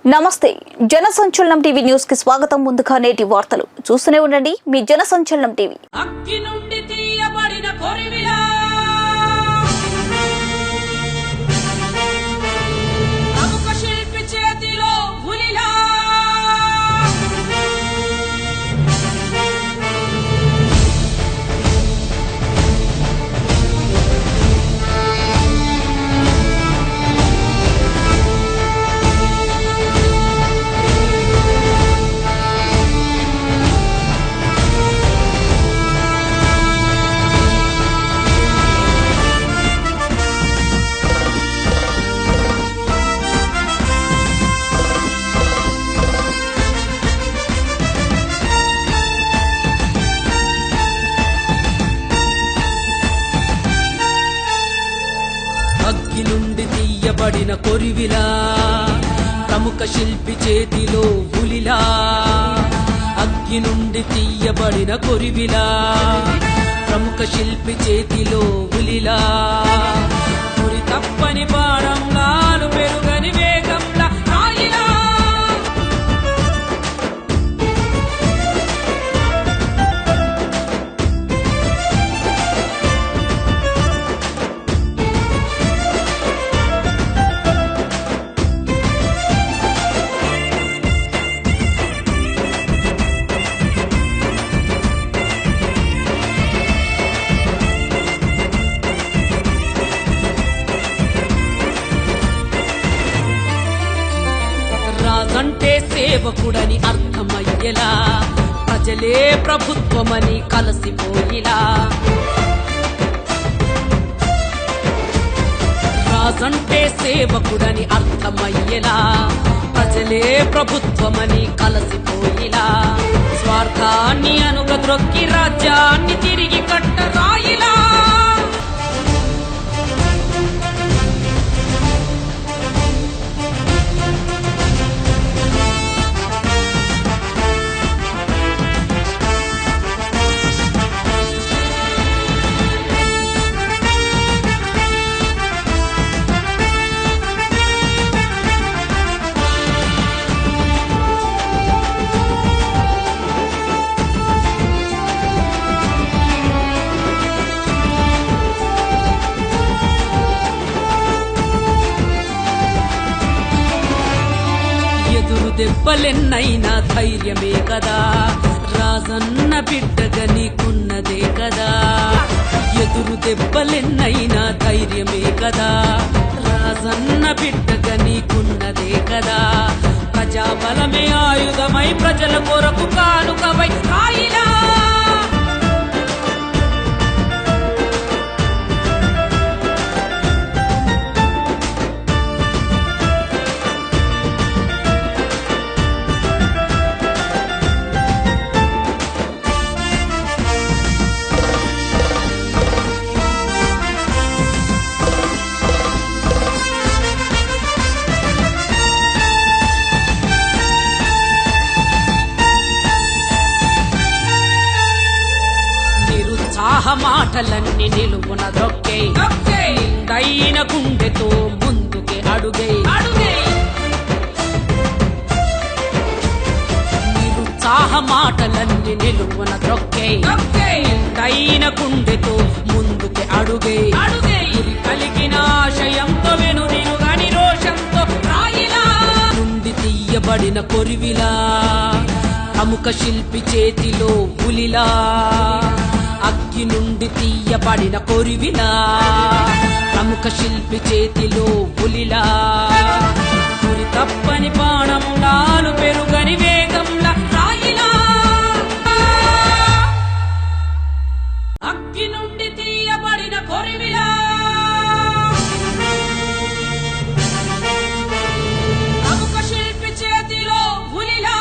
నమస్తే జనసంచలనం TV news కి స్వాగతం. ముందుగా నేటి వార్తలు చూస్తూనే ఉండండి మీ జనసంచలనం టీవీ. అగ్గి నుండి తీయబడిన కొరివిలా ప్రముఖ శిల్పి చేతిలో పులిలా అగ్గి నుండి తీయబడిన కొరివిలా ప్రముఖ శిల్పి చేతిలో పులిలా అగ్గి నుండి తీయబడిన కొరివిలా ప్రముఖ శిల్పి చేతిలో పులిలా గురి తప్పని బాణంలాలు పెరుగని వేగంలా రాయిలా రాజంటే సేవకుడని అర్థమయ్యేలా ప్రజలే ప్రభుత్వమని కలసిపోయిలా రాజంటే సేవకుడని అర్థమయ్యేలా ప్రజలే ప్రభుత్వమని కలసిపోయిలా స్వార్థాన్ని అనుగద్రొక్కి రాజ్యాన్ని తిరిగి కట్టరాయిలా ఎదురు దెబ్బలెన్నైనా ధైర్యమే కదా రాజన్న బిడ్డగా నీకున్నదే కదా ఎదురు దెబ్బలెన్నైనా ధైర్యమే కదా రాజన్న బిడ్డగా నీకున్నదే కదా ప్రజాబలమే ఆయుధమై ప్రజల కొరకు కానుకవై రాయిలా మాటలన్నీ నిలువున దొక్కే దైన గుండెతో ముందుకే అడుగే నిరుత్సాహ మాటలన్నీ నిలువున దొక్కే దైన గుండెతో ముందుకే అడుగే గురి కలిగిన ఆశయంతో వెనుదిరుగని రోషంతో రాయిలా నుండి తీయబడిన కొరివిలా ప్రముఖ శిల్పి చేతిలో పులిలా అగ్గి నుండి తీయబడిన కొరివిలా ప్రముఖ శిల్పి చేతిలో పులిలా గురి తప్పని బాణంలాలు పెరుగని వేగంలా రాయిలా అగ్గి నుండి తీయబడిన కొరివిలా ప్రముఖ శిల్పి చేతిలో పులిలా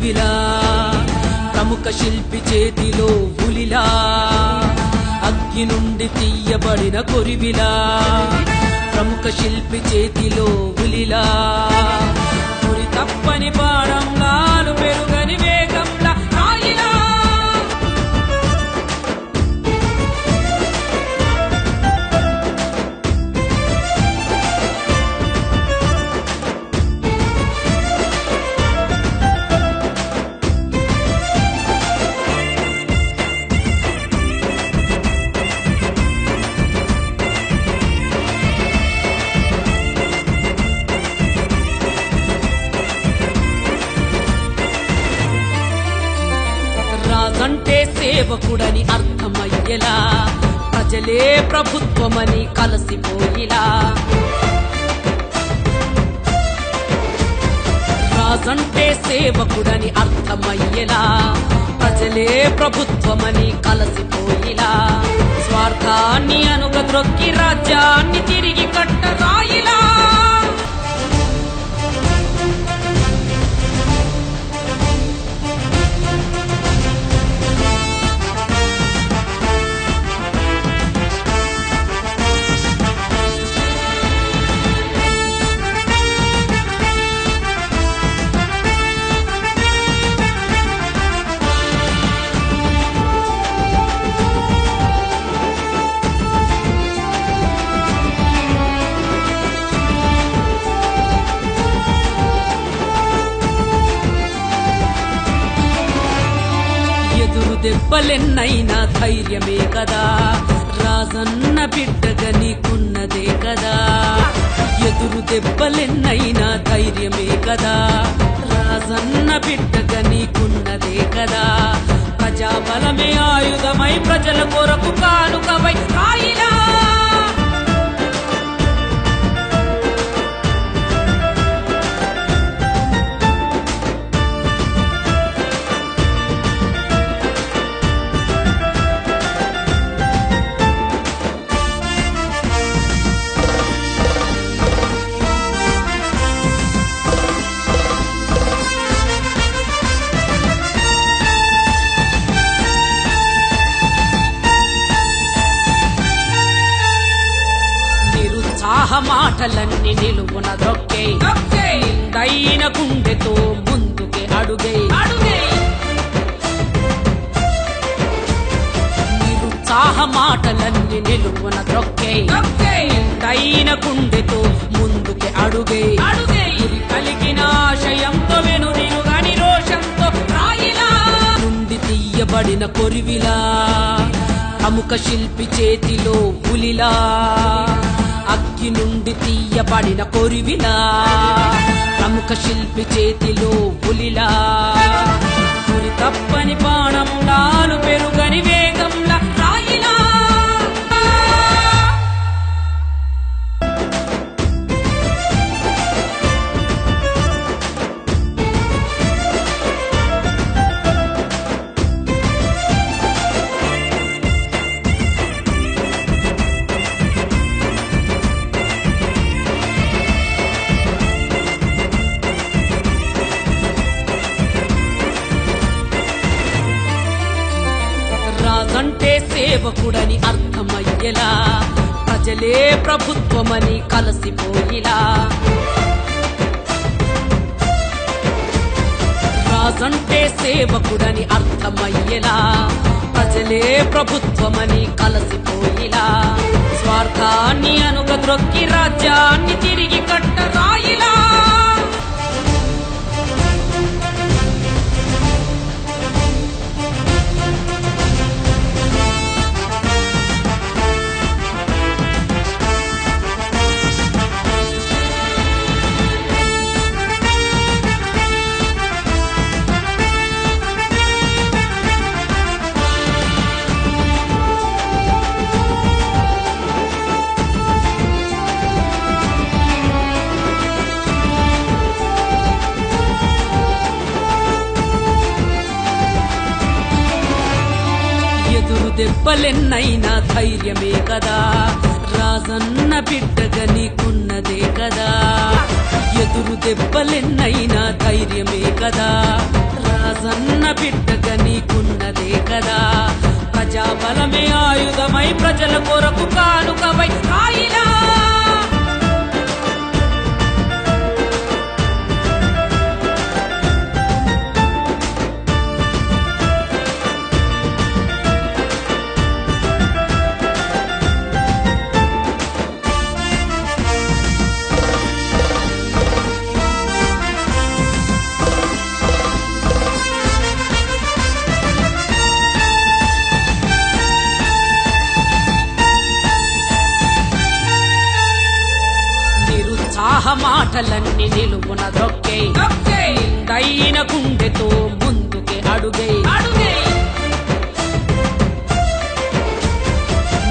కొరివిలా ప్రముఖ శిల్పి చేతిలో పులిలా అగ్గి నుండి తీయబడిన కొరివిలా ప్రముఖ శిల్పి చేతిలో పులిలా గురి తప్పని బాణంలాలు పెరుగని వేగంలా రాయిలా రాజంటే సేవకుడని అర్థమయ్యేలా ప్రజలే ప్రభుత్వమని కలసిపోయిలా రాజంటే సేవకుడని అర్థమయ్యేలా ప్రజలే ప్రభుత్వమని కలసిపోయిలా స్వార్థాన్ని అనుగద్రొక్కి రాజ్యాన్ని తిరిగి కట్టరాయిలా ఎదురు దెబ్బలెన్నైనా ధైర్యమే కదా రాజన్న బిడ్డగా నీకున్నదే కదా ఎదురు దెబ్బలెన్నైనా ధైర్యమే కదా రాజన్న బిడ్డగా నీకున్నదే కదా ప్రజాబలమే ఆయుధమై ప్రజల కొరకు కానుకవై రాయిలా మాటలన్నీ నిలువున దొక్కే నిండైన గుండెతో ముందుకే అడుగే నిరుత్సాహ మాటలన్నీ నిలువున దొక్కే నిండైన గుండెతో ముందుకే అడుగే గురి కలిగిన ఆశయంతో వెనుదిరుగని రోషంతో రాయిలా నుండి తీయబడిన కొరివిలా ప్రముఖ శిల్పి చేతిలో పులిలా అగ్గి నుండి తీయబడిన కొరివిలా ప్రముఖ శిల్పి చేతిలో పులిలా గురి తప్పని బాణంలాలు పెరుగని వేగంలా రాయిలా రాజంటే సేవకుడని అర్థమయ్యేలా ప్రజలే ప్రభుత్వమని కలసిపోయిలా రాజంటే సేవకుడని అర్థమయ్యేలా ప్రజలే ప్రభుత్వమని కలసిపోయిలా స్వార్థాన్ని అనుగద్రొక్కి రాజ్యాన్ని తిరిగి కట్టరాయిలా దెబ్బలెన్నైనా ధైర్యమే కదా రాజన్న బిడ్డగా నీకున్నదే కదా ఎదురు దెబ్బలెన్నైనా ధైర్యమే కదా రాజన్న బిడ్డగా నీకున్నదే కదా ప్రజాబలమే ఆయుధమై ప్రజల కొరకు కానుకవై రాయిలా మాటలన్నీ నిలువున దొక్కే నిందైన గుండెతో ముందుకే అడుగే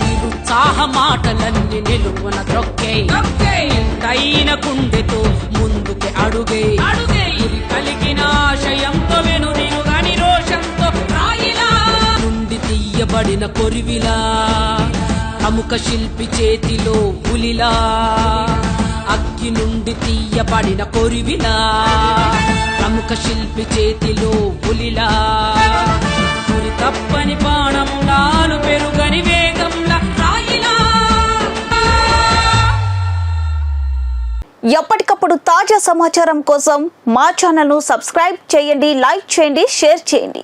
నిరుత్సాహ మాటలన్నీ నిలువున దొక్కే నిందైన గుండెతో ముందుకే అడుగే గురి కలిగిన ఆశయంతో వెనుదిరుగని రోషంతో రాయిలా నుండి తీయబడిన కొరివిలా ప్రముఖ శిల్పి చేతిలో పులిలా అగ్గి నుండి తీయబడిన కొరివిలా ప్రముఖ శిల్పి చేతిలో పులిలా గురి తప్పని బాణములాలు పెరుగని వేగంలా రాయిలా ఎప్పటికప్పుడు తాజా సమాచారం కోసం మా ఛానల్ ను సబ్స్క్రైబ్ చేయండి, లైక్ చేయండి, షేర్ చేయండి.